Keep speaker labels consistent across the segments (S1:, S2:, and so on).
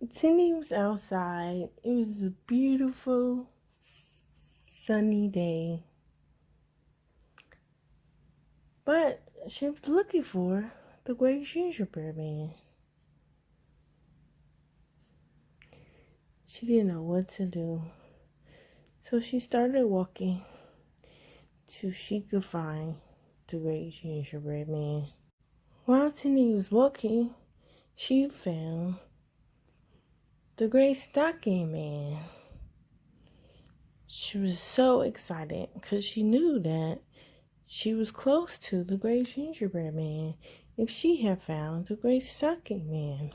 S1: Cindy was outside. It was a beautiful, sunny day. But she was looking for the great gingerbread man. She didn't know what to do. So she started walking till she could find the great gingerbread man. While Cindy was walking, she found the great stocking man. She was so excited because she knew that she was close to the great gingerbread man if she had found the great stocking man.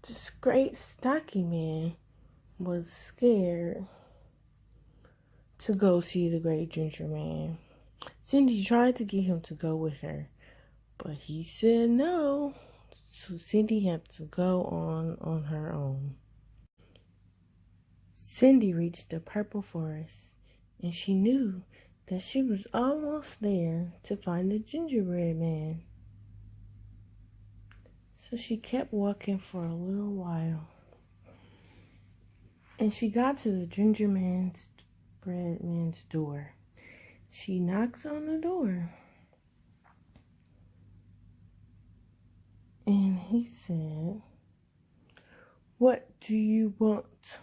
S1: This great stocking man was scared to go see the great ginger man. Cindy tried to get him to go with her, but he said no. So Cindy had to go on her own. Cindy reached the purple forest, and she knew that she was almost there to find the gingerbread man. So she kept walking for a little while, and she got to the gingerbread man's door. She knocked on the door, and he said, "What do you want?"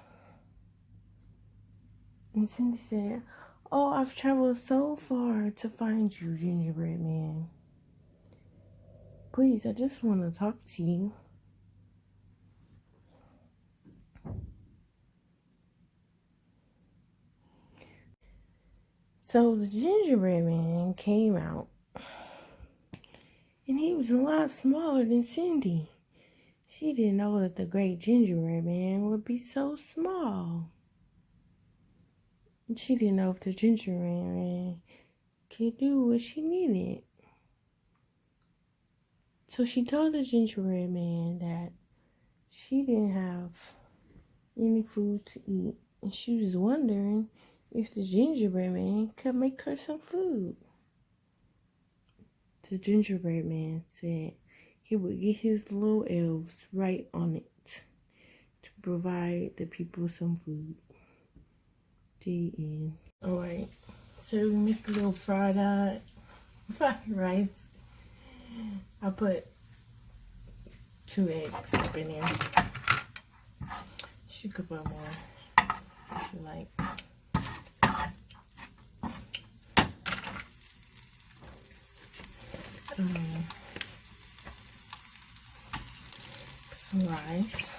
S1: And Cindy said, "Oh, I've traveled so far to find you, gingerbread man. Please, I just want to talk to you." So the gingerbread man came out, and he was a lot smaller than Cindy. She didn't know that the great gingerbread man would be so small. And she didn't know if the gingerbread man could do what she needed. So she told the gingerbread man that she didn't have any food to eat, and she was wondering if the gingerbread man could make her some food. The gingerbread man said he would get his little elves right on it to provide the people some food. The end. Alright, so we make a little fried rice. I put 2 eggs up in there. She could put more if you like. Some rice.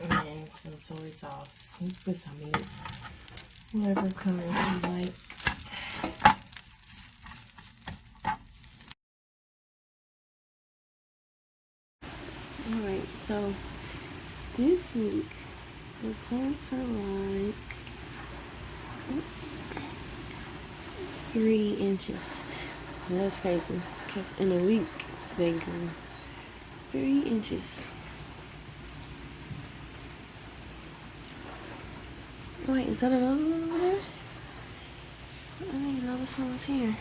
S1: And some soy sauce. You put some meat. Whatever color you like. Alright, so this week the plants are like 3 inches. And that's crazy because in a week they grew 3 inches. Wait, is that another one over there? I didn't even know this one was here.